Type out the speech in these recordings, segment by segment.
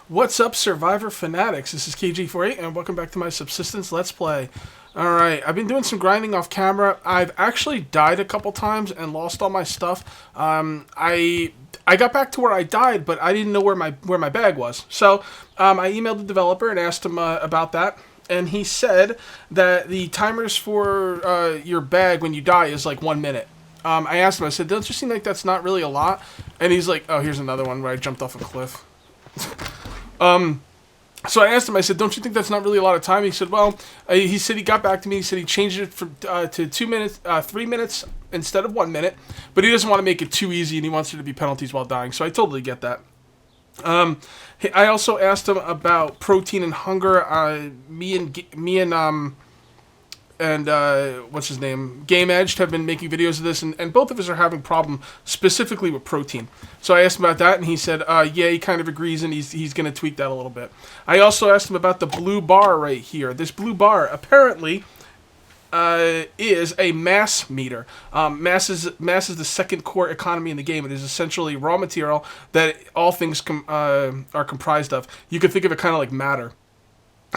What's up, Survivor Fanatics? This is KG48, and welcome back to my Subsistence Let's Play. Alright, I've been doing some grinding off camera. I've actually died a couple times and lost all my stuff. I got back to where I died, but I didn't know where my bag was. So, I emailed the developer and asked him about that. And he said that the timers for your bag when you die is like 1 minute. I asked him, I said, don't you seem like that's not really a lot? And he's like, oh, here's another one where I jumped off a cliff. So I asked him, I said, don't you think that's not really a lot of time? He said, well, he said he got back to me. He said he changed it to 2 minutes, 3 minutes instead of 1 minute. But he doesn't want to make it too easy, and he wants there to be penalties while dying. So I totally get that. I also asked him about protein and hunger. What's his name? Game Edged have been making videos of this, and both of us are having problem specifically with protein. So I asked him about that, and he said, yeah, he kind of agrees, and he's going to tweak that a little bit. I also asked him about the blue bar right here. This blue bar apparently is a mass meter. Mass is the second core economy in the game. It is essentially raw material that all things are comprised of. You could think of it kind of like matter.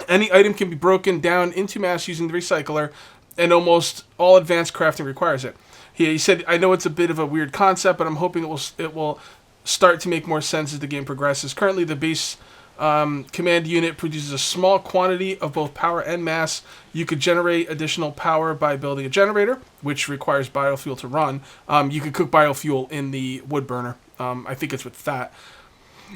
Any item can be broken down into mass using the recycler, and almost all advanced crafting requires it. He said, I know it's a bit of a weird concept, but I'm hoping it will start to make more sense as the game progresses. Currently, the base command unit produces a small quantity of both power and mass. You could generate additional power by building a generator, which requires biofuel to run. You could cook biofuel in the wood burner. I think it's with fat.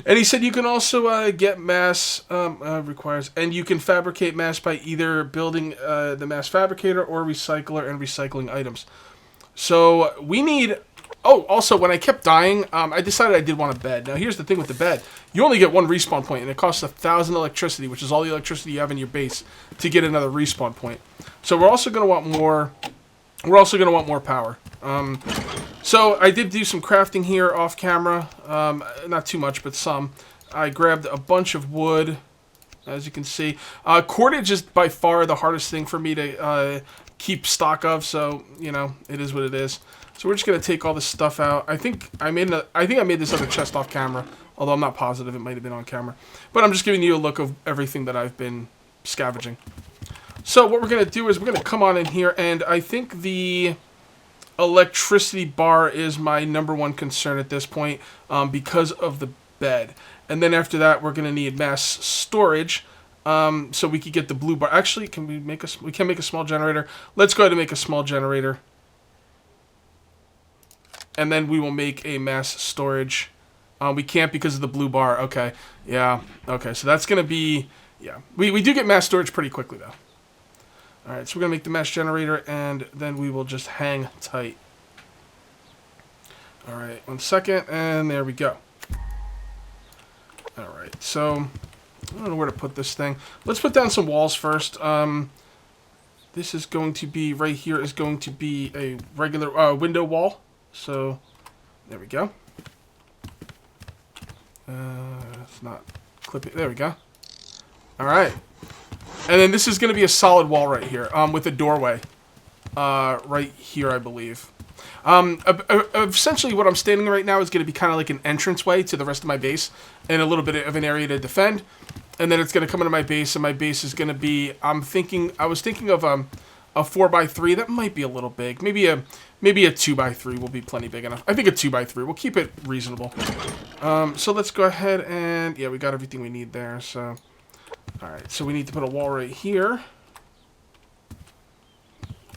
And he said you can also get mass and you can fabricate mass by either building the mass fabricator or recycler and recycling items. So we need... Oh, also, when I kept dying, I decided I did want a bed. Now, here's the thing with the bed. You only get one respawn point, and it costs 1,000 electricity, which is all the electricity you have in your base, to get another respawn point. So we're also going to want more... We're also going to want more power. So I did do some crafting here off camera. Not too much, but some. I grabbed a bunch of wood, as you can see. Cordage is by far the hardest thing for me to keep stock of, so, you know, it is what it is. So we're just going to take all this stuff out. I think I made this other chest off camera, although I'm not positive. It might have been on camera. But I'm just giving you a look of everything that I've been scavenging. So what we're going to do is we're going to come on in here, and I think the electricity bar is my #1 concern at this point because of the bed. And then after that, we're going to need mass storage so we could get the blue bar. Actually, we can make a small generator. Let's go ahead and make a small generator. And then we will make a mass storage. We can't because of the blue bar. Okay, yeah, okay, so that's going to be, yeah. We do get mass storage pretty quickly, though. Alright, so we're going to make the mass generator, and then we will just hang tight. Alright, 1 second, and there we go. Alright, so, I don't know where to put this thing. Let's put down some walls first. This is going to be, right here is going to be a regular window wall. So, there we go. It's not clipping. There we go. Alright. And then this is going to be a solid wall right here, with a doorway. Right here, I believe. Essentially, what I'm standing right now is going to be kind of like an entranceway to the rest of my base, and a little bit of an area to defend. And then it's going to come into my base, and my base is going to be, I was thinking of a 4x3. That might be a little big. Maybe a 2x3 will be plenty big enough. I think a 2x3. We'll keep it reasonable. So let's go ahead and, yeah, we got everything we need there, so... Alright, so we need to put a wall right here.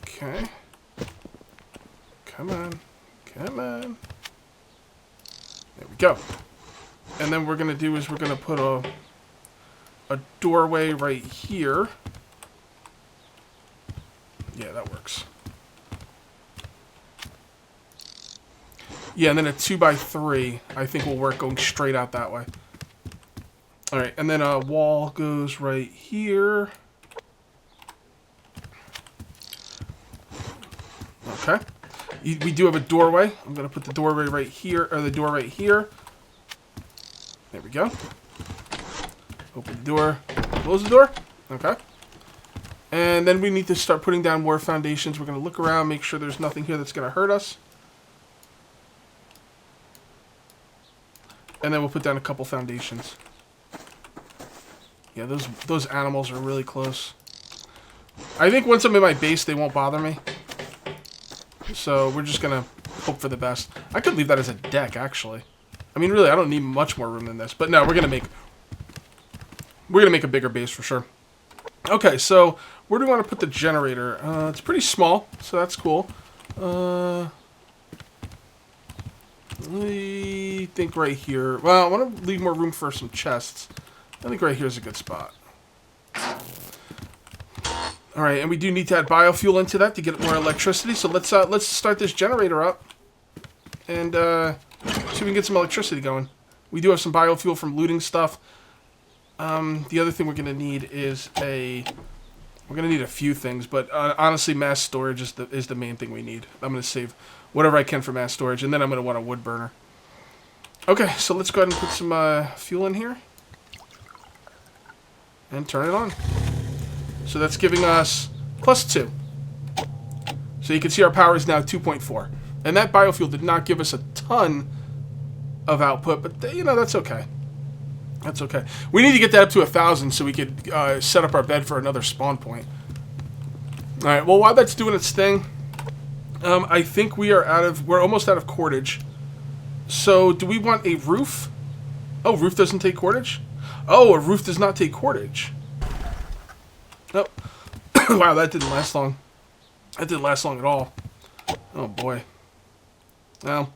Okay. Come on. Come on. There we go. And then what we're going to do is we're going to put a doorway right here. Yeah, that works. Yeah, and then a 2x3 I think will work going straight out that way. Alright, and then a wall goes right here. Okay. We do have a doorway. I'm going to put the doorway right here, or the door right here. There we go. Open the door. Close the door. Okay. And then we need to start putting down more foundations. We're going to look around, make sure there's nothing here that's going to hurt us. And then we'll put down a couple foundations. Yeah, those animals are really close. I think once I'm in my base, they won't bother me. So we're just gonna hope for the best. I could leave that as a deck, actually. I mean, really, I don't need much more room than this. But no, we're gonna make a bigger base for sure. Okay, so where do we want to put the generator? It's pretty small, so that's cool. I think right here. Well, I want to leave more room for some chests. I think right here is a good spot. All right, and we do need to add biofuel into that to get more electricity. So let's start this generator up and see if we can get some electricity going. We do have some biofuel from looting stuff. The other thing we're gonna need is we're gonna need a few things, but honestly, mass storage is the main thing we need. I'm gonna save whatever I can for mass storage, and then I'm gonna want a wood burner. Okay, so let's go ahead and put some fuel in here and turn it on. So that's giving us +2. So you can see our power is now 2.4, and that biofuel did not give us a ton of output, but you know, that's okay. That's okay. We need to get that up to 1,000 so we could set up our bed for another spawn point. Alright, well, while that's doing its thing, I think we're almost out of cordage. So, do we want a roof? Oh, roof doesn't take cordage? Oh, a roof does not take cordage. Oh. Wow, that didn't last long. That didn't last long at all. Oh, boy. Well,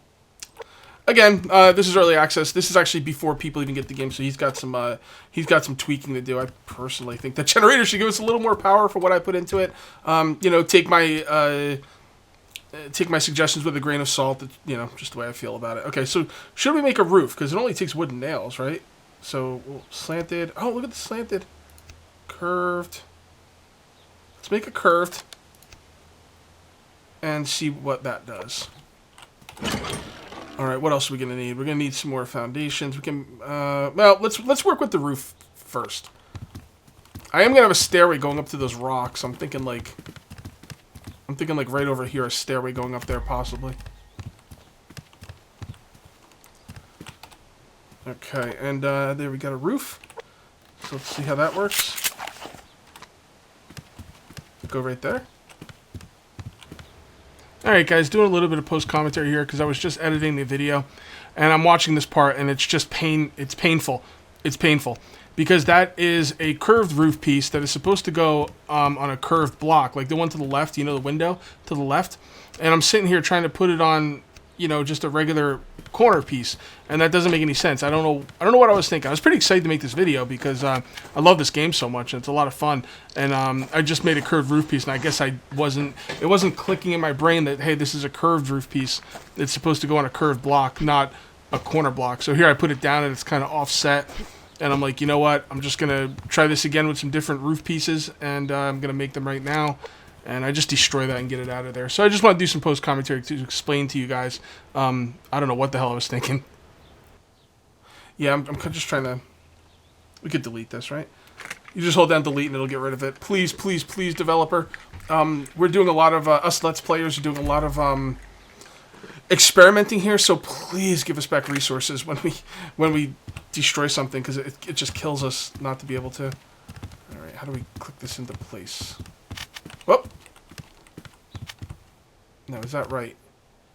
again, this is early access. This is actually before people even get the game, so he's got some tweaking to do. I personally think the generator should give us a little more power for what I put into it. You know, take my suggestions with a grain of salt. You know, just the way I feel about it. Okay, so should we make a roof? Because it only takes wooden nails, right? So slanted. Oh, look at the slanted, curved. Let's make a curved and see what that does. All right, what else are we gonna need? We're gonna need some more foundations. We can, well, let's work with the roof first. I am gonna have a stairway going up to those rocks. I'm thinking like right over here, a stairway going up there possibly. Okay, and there we got a roof. So let's see how that works. Go right there. Alright guys, doing a little bit of post-commentary here because I was just editing the video and I'm watching this part and it's just it's painful. It's painful because that is a curved roof piece that is supposed to go on a curved block, like the one to the left, you know, the window to the left. And I'm sitting here trying to put it on, you know, just a regular corner piece, and that doesn't make any sense. I don't know what I was thinking. I was pretty excited to make this video because I love this game so much and it's a lot of fun. And I just made a curved roof piece, and I guess it wasn't clicking in my brain that, hey, this is a curved roof piece. It's supposed to go on a curved block, not a corner block. So here I put it down and it's kind of offset, and I'm like, you know what? I'm just gonna try this again with some different roof pieces, and I'm gonna make them right now. And I just destroy that and get it out of there. So I just want to do some post-commentary to explain to you guys. I don't know what the hell I was thinking. Yeah, I'm just trying to... We could delete this, right? You just hold down delete and it'll get rid of it. Please, please, please, developer. We're doing a lot of... us Let's Players are doing a lot of experimenting here, so please give us back resources when we destroy something, because it just kills us not to be able to... Alright, how do we click this into place? Whoop. No, is that right?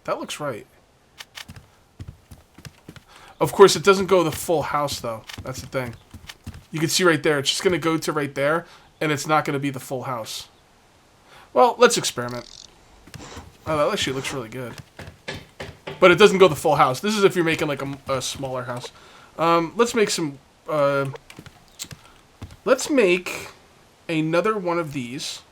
That looks right. Of course, it doesn't go the full house, though. That's the thing. You can see right there. It's just going to go to right there, and it's not going to be the full house. Well, let's experiment. Oh, that actually looks really good. But it doesn't go the full house. This is if you're making, like, a smaller house. Let's make some... let's make another one of these.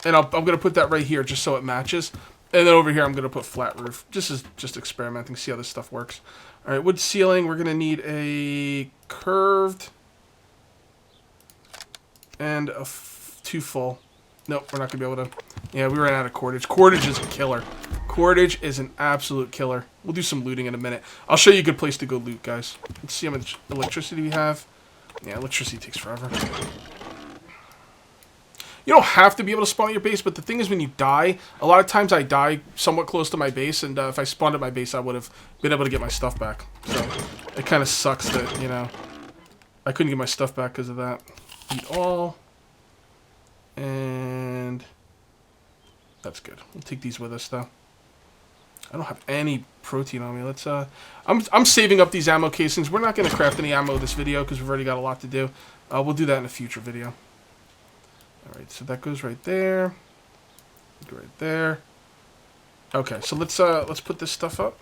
And I'm going to put that right here just so it matches. And then over here I'm going to put flat roof. Just experimenting, see how this stuff works. Alright, wood ceiling. We're going to need a curved and a 2 full. Nope, we're not going to be able to... Yeah, we ran out of cordage. Cordage is a killer. Cordage is an absolute killer. We'll do some looting in a minute. I'll show you a good place to go loot, guys. Let's see how much electricity we have. Yeah, electricity takes forever. You don't have to be able to spawn at your base, but the thing is when you die, a lot of times I die somewhat close to my base, and if I spawned at my base, I would have been able to get my stuff back. So it kind of sucks that, you know, I couldn't get my stuff back because of that. Eat all. And that's good. We'll take these with us, though. I don't have any protein on me. Let's, I'm saving up these ammo casings. We're not going to craft any ammo this video because we've already got a lot to do. We'll do that in a future video. Alright, so that goes right there. Go right there. Okay, so let's put this stuff up.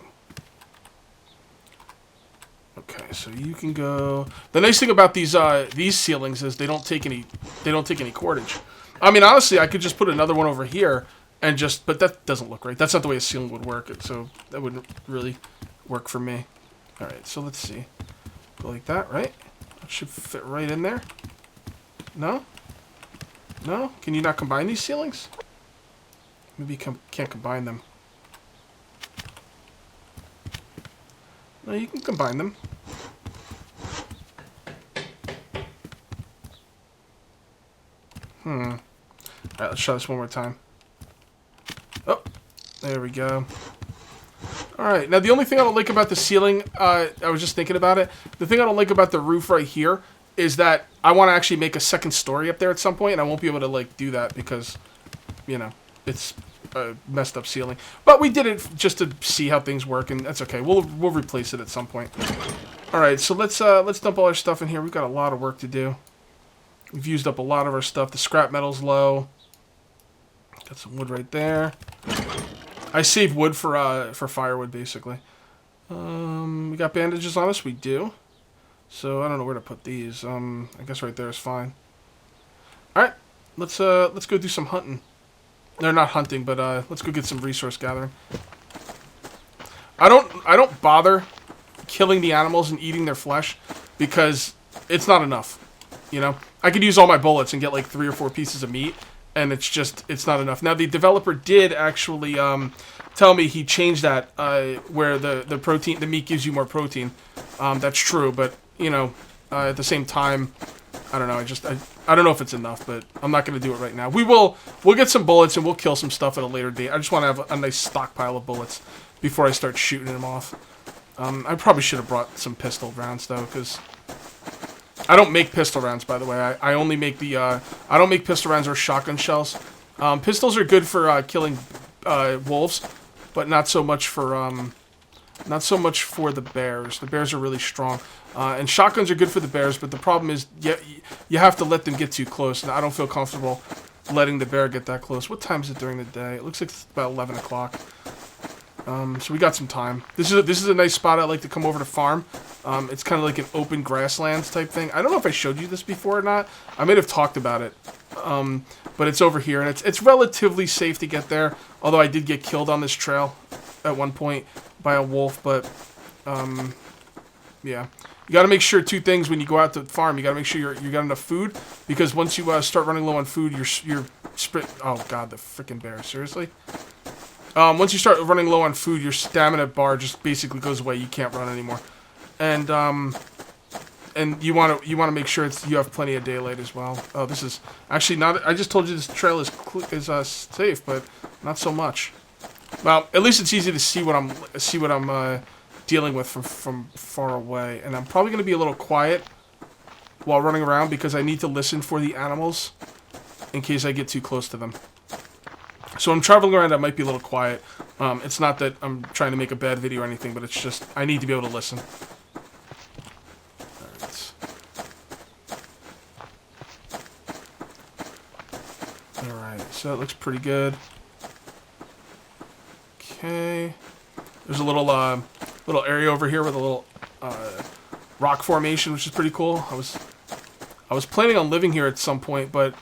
Okay, so you can go. The nice thing about these ceilings is they don't take any cordage. I mean, honestly, I could just put another one over here and just, but that doesn't look right. That's not the way a ceiling would work. So that wouldn't really work for me. All right, so let's see. Go like that, right? That should fit right in there. No? No? Can you not combine these ceilings? Maybe you can't combine them. No, you can combine them. Alright, let's try this one more time. Oh, there we go. Alright, now the only thing I don't like about the ceiling, I was just thinking about it. The thing I don't like about the roof right here is that I want to actually make a second story up there at some point, and I won't be able to, like, do that because, you know, it's a messed up ceiling. But we did it just to see how things work, and that's okay. We'll replace it at some point. Alright, so let's dump all our stuff in here. We've got a lot of work to do. We've used up a lot of our stuff. The scrap metal's low. Got some wood right there. I save wood for firewood, basically. We got bandages on us? We do. So I don't know where to put these. I guess right there is fine. Alright, let's go do some hunting. They're not hunting, but let's go get some resource gathering. I don't bother killing the animals and eating their flesh because it's not enough. You know, I could use all my bullets and get like 3 or 4 pieces of meat, and it's not enough. Now the developer did actually tell me he changed that where the meat gives you more protein. That's true, but you know, at the same time, I don't know. I don't know if it's enough, but I'm not going to do it right now. We'll get some bullets and we'll kill some stuff at a later date. I just want to have a nice stockpile of bullets before I start shooting them off. I probably should have brought some pistol rounds though, because I don't make pistol rounds, by the way. I only make I don't make pistol rounds or shotgun shells. Pistols are good for killing wolves, but not so much for the bears. The bears are really strong. And shotguns are good for the bears, but the problem is you have to let them get too close, and I don't feel comfortable letting the bear get that close. What time is it during the day? It looks like it's about 11 o'clock. So we got some time. This is a nice spot I like to come over to farm. It's kind of like an open grasslands type thing. I don't know if I showed you this before or not. I may have talked about it. But it's over here, and it's relatively safe to get there. Although I did get killed on this trail at one point by a wolf, but yeah. You got to make sure 2 things when you go out to farm. You got to make sure you got enough food, because once you start running low on food, you're oh god, the freaking bear! Seriously. Once you start running low on food, your stamina bar just basically goes away. You can't run anymore, and you want to make sure you have plenty of daylight as well. Oh, this is actually not. I just told you this trail is safe, but not so much. Well, at least it's easy to see what I'm dealing with from far away, and I'm probably going to be a little quiet while running around because I need to listen for the animals in case I get too close to them. So I'm traveling around, I might be a little quiet. It's not that I'm trying to make a bad video or anything, but it's just I need to be able to listen. Alright, so that looks pretty good. Okay. There's a little area over here with a little rock formation, which is pretty cool. I was planning on living here at some point, but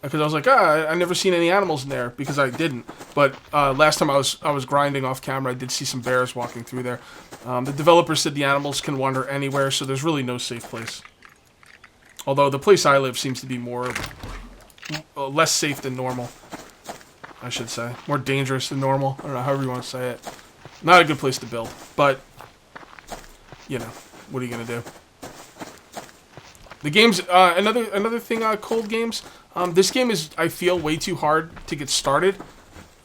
because I was like, I never seen any animals in there, because I didn't. But last time I was grinding off camera, I did see some bears walking through there. The developer said the animals can wander anywhere, so there's really no safe place. Although the place I live seems to be less safe than normal, I should say. More dangerous than normal. I don't know, however you want to say it. Not a good place to build, but, you know, what are you going to do? The game's, another thing, cold games, this game is, I feel, way too hard to get started.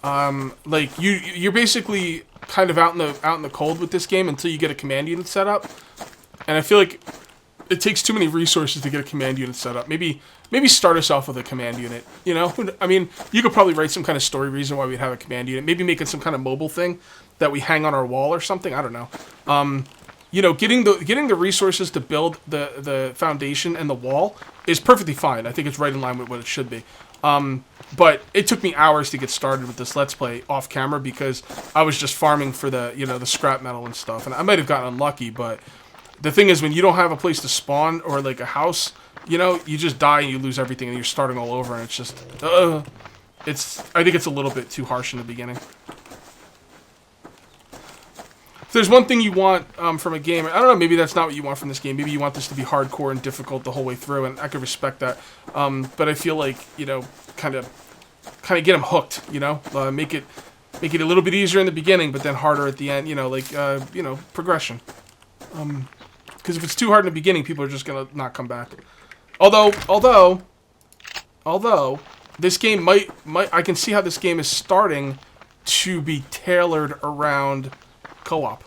Like, you're basically kind of out in the cold with this game until you get a command unit set up. And I feel like it takes too many resources to get a command unit set up. Maybe start us off with a command unit. You know, I mean, you could probably write some kind of story reason why we'd have a command unit. Maybe make it some kind of mobile thing that we hang on our wall or something. I don't know. You know, getting the resources to build the foundation and the wall is perfectly fine. I think it's right in line with what it should be. But it took me hours to get started with this Let's Play off camera because I was just farming for the, you know, the scrap metal and stuff. And I might have gotten unlucky, but the thing is when you don't have a place to spawn or like a house, you know, you just die and you lose everything and you're starting all over and it's just, I think it's a little bit too harsh in the beginning. If there's one thing you want from a game, I don't know, maybe that's not what you want from this game. Maybe you want this to be hardcore and difficult the whole way through, and I could respect that. But I feel like, you know, kind of get them hooked, you know? Make it a little bit easier in the beginning, but then harder at the end, you know, like, you know, progression. Because if it's too hard in the beginning, people are just going to not come back. Although, this game might, I can see how this game is starting to be tailored around co-op.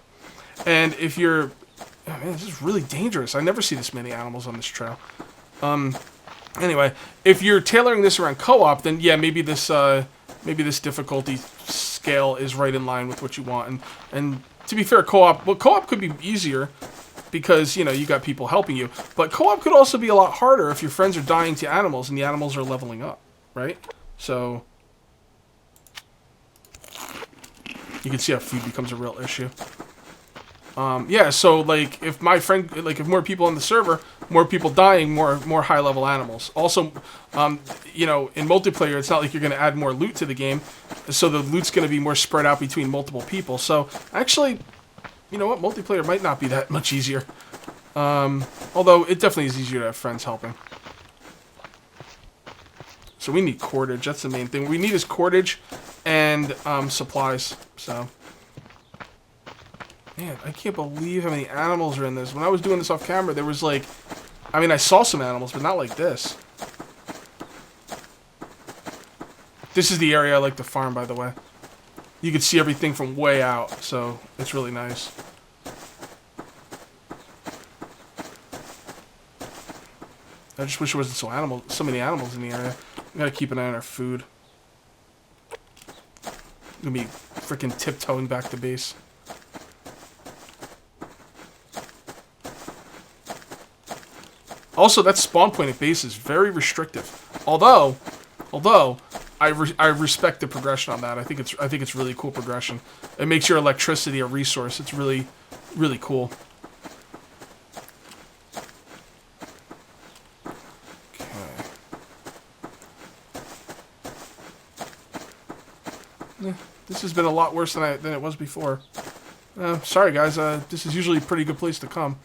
And if you're, oh man, this is really dangerous. I never see this many animals on this trail. Anyway, if you're tailoring this around co-op, then yeah, maybe this difficulty scale is right in line with what you want. And to be fair, co-op could be easier because, you know, you got people helping you. But co-op could also be a lot harder if your friends are dying to animals and the animals are leveling up, right? So you can see how food becomes a real issue. Yeah, so like if my friend, like if more people on the server, more people dying, more high level animals. Also, you know, in multiplayer, it's not like you're going to add more loot to the game, so the loot's going to be more spread out between multiple people. So actually, you know what, multiplayer might not be that much easier. Although it definitely is easier to have friends helping. So we need cordage. That's the main thing. What we need is cordage and supplies. So, man, I can't believe how many animals are in this. When I was doing this off camera, there was like, I mean, I saw some animals, but not like this. This is the area I like to farm, by the way. You can see everything from way out, so it's really nice. I just wish there wasn't so many animals in the area. We gotta keep an eye on our food. I'm gonna be freaking tiptoeing back to base. Also, that spawn point at base is very restrictive. Although I respect the progression on that. I think it's really cool progression. It makes your electricity a resource. It's really, really cool. This has been a lot worse than it was before. Sorry guys, this is usually a pretty good place to come.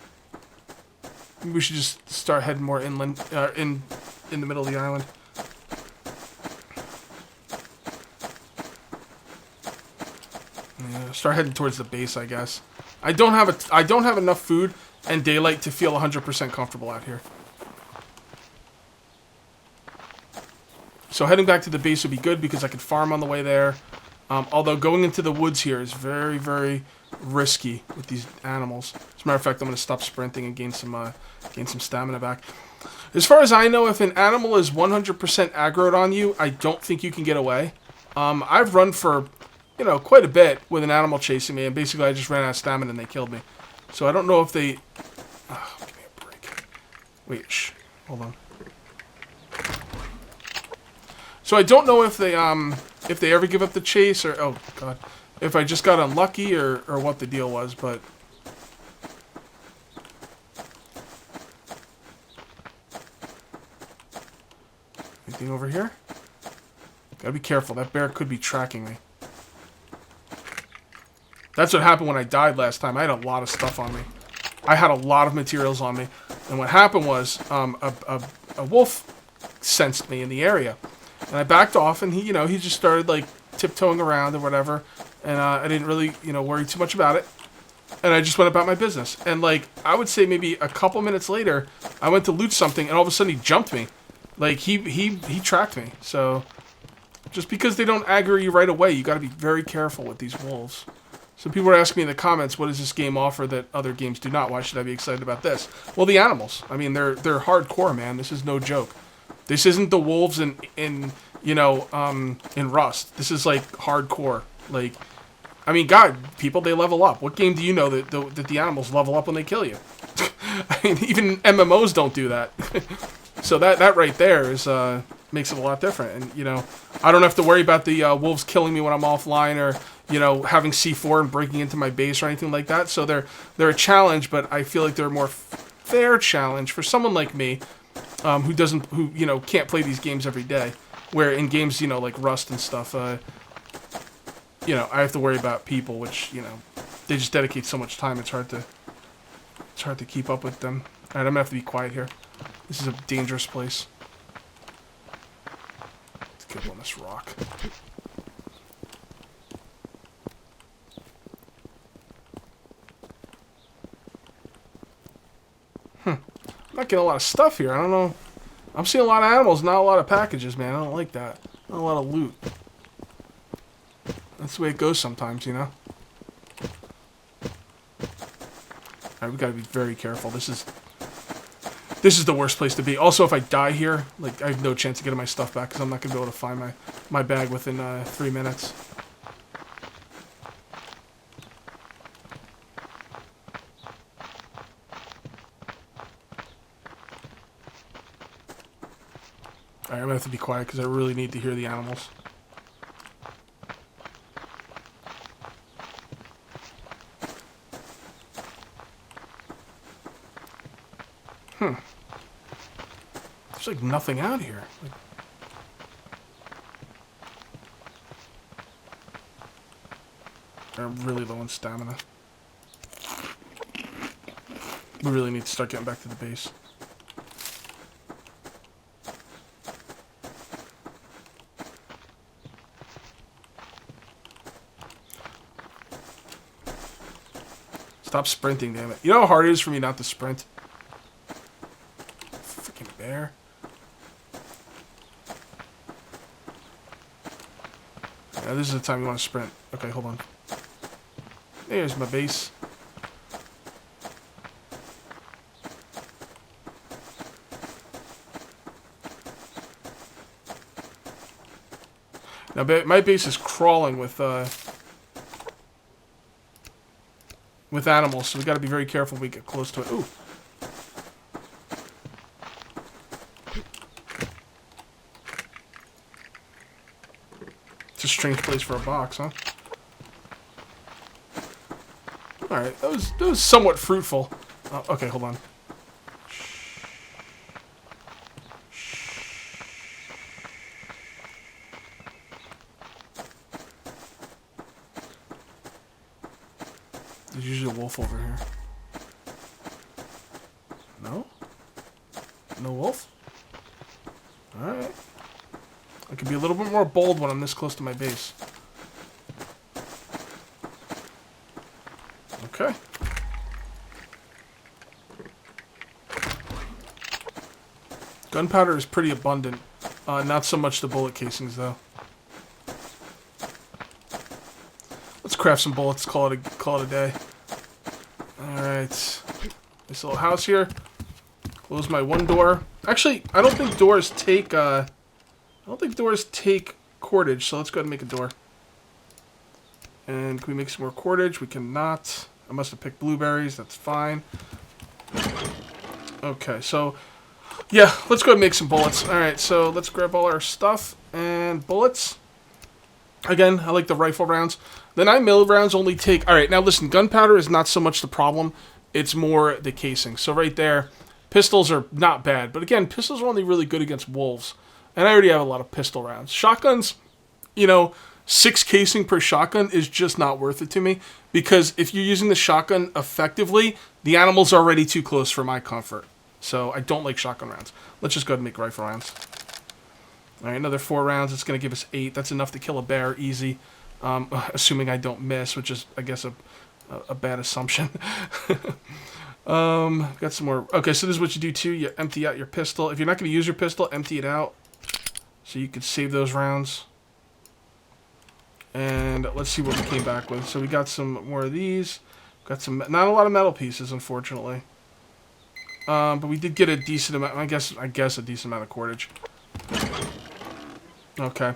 Maybe we should just start heading more inland, in the middle of the island. Yeah, start heading towards the base, I guess. I don't have enough food and daylight to feel 100% comfortable out here. So heading back to the base would be good because I could farm on the way there. Although going into the woods here is very, very risky with these animals. As a matter of fact, I'm going to stop sprinting and gain some stamina back. As far as I know, if an animal is 100% aggroed on you, I don't think you can get away. I've run for, you know, quite a bit with an animal chasing me, and basically I just ran out of stamina and they killed me. So I don't know if they... Oh, give me a break. Wait, shh. Hold on. So I don't know if they ever give up the chase, or, oh god, if I just got unlucky or what the deal was, but... Anything over here? Gotta be careful, that bear could be tracking me. That's what happened when I died last time. I had a lot of stuff on me. I had a lot of materials on me. And what happened was, a wolf sensed me in the area. And I backed off, and he just started, like, tiptoeing around or whatever. And I didn't really, worry too much about it. And I just went about my business. And, like, I would say maybe a couple minutes later, I went to loot something, and all of a sudden he jumped me. Like, he tracked me. So, just because they don't aggro you right away, you gotta be very careful with these wolves. So people are asking me in the comments, what does this game offer that other games do not? Why should I be excited about this? Well, the animals. I mean, they're hardcore, man. This is no joke. This isn't the wolves in Rust. This is like hardcore. Like, I mean, God, people, they level up. What game do you know that the animals level up when they kill you? I mean, even MMOs don't do that. So that right there is makes it a lot different. And, you know, I don't have to worry about the wolves killing me when I'm offline or, you know, having C4 and breaking into my base or anything like that. So they're a challenge, but I feel like they're a more fair challenge for someone like me who you know, can't play these games every day. Where in games, you know, like Rust and stuff, you know, I have to worry about people, which, you know, they just dedicate so much time. It's hard to keep up with them. All right, I'm gonna have to be quiet here. This is a dangerous place. Let's get on this rock. I'm not getting a lot of stuff here. I don't know. I'm seeing a lot of animals, not a lot of packages, man. I don't like that. Not a lot of loot. That's the way it goes sometimes, you know? Alright, we gotta be very careful. This is the worst place to be. Also, if I die here, like, I have no chance of getting my stuff back, because I'm not gonna be able to find my bag within 3 minutes. Alright, I'm gonna have to be quiet, because I really need to hear the animals. There's like nothing out here. Like, I'm really low on stamina. We really need to start getting back to the base. Stop sprinting, damn it. You know how hard it is for me not to sprint? Freaking bear. Yeah, this is the time you want to sprint. Okay, hold on. There's my base. Now, my base is crawling with animals, so we got to be very careful when we get close to it. Ooh. It's a strange place for a box, huh? Alright, that was somewhat fruitful. Okay, hold on. There's usually a wolf over here. No? No wolf? Alright. I can be a little bit more bold when I'm this close to my base. Okay. Gunpowder is pretty abundant. Not so much the bullet casings, though. Let's craft some bullets, call it a day. Alright. This little house here. Close my one door. Actually, I don't think doors take cordage, so let's go ahead and make a door. And can we make some more cordage? We cannot. I must have picked blueberries, that's fine. Okay, so yeah, let's go ahead and make some bullets. Alright, so let's grab all our stuff and bullets. Again, I like the rifle rounds. The 9mm rounds only take... Alright, now listen, gunpowder is not so much the problem. It's more the casing. So right there, pistols are not bad. But again, pistols are only really good against wolves. And I already have a lot of pistol rounds. Shotguns, you know, 6 casing per shotgun is just not worth it to me. Because if you're using the shotgun effectively, the animal's already too close for my comfort. So I don't like shotgun rounds. Let's just go ahead and make rifle rounds. Alright, another 4 rounds. It's going to give us 8. That's enough to kill a bear, easy. Assuming I don't miss, which is, I guess, a bad assumption. Got some more. Okay, so this is what you do too. You empty out your pistol. If you're not going to use your pistol, empty it out. So you could save those rounds. And let's see what we came back with. So we got some more of these. Got some, not a lot of metal pieces, unfortunately. But we did get a decent amount, I guess a decent amount of cordage. Okay.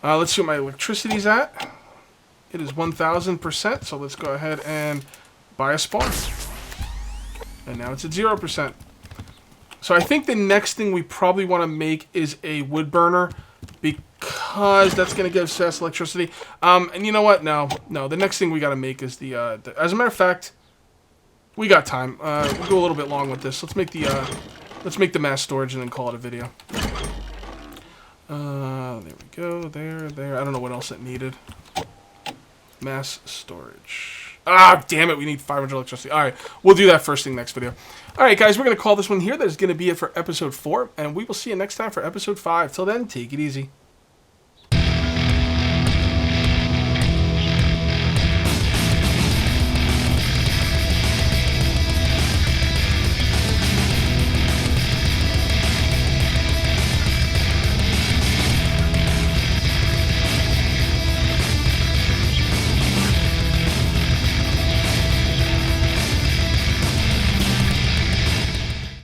Let's see what my electricity's at. It is 1,000%, so let's go ahead and buy a spawn. And now it's at 0%. So I think the next thing we probably want to make is a wood burner, because that's going to give us electricity. And you know what? No. The next thing we got to make is the as a matter of fact, we got time. We'll go a little bit long with this. Let's make the mass storage and then call it a video. There we go. There. I don't know what else it needed. Mass storage. Ah, damn it. We need 500 electricity. All right. We'll do that first thing next video. All right, guys. We're going to call this one here. That is going to be it for episode 4. And we will see you next time for episode 5. Till then, take it easy.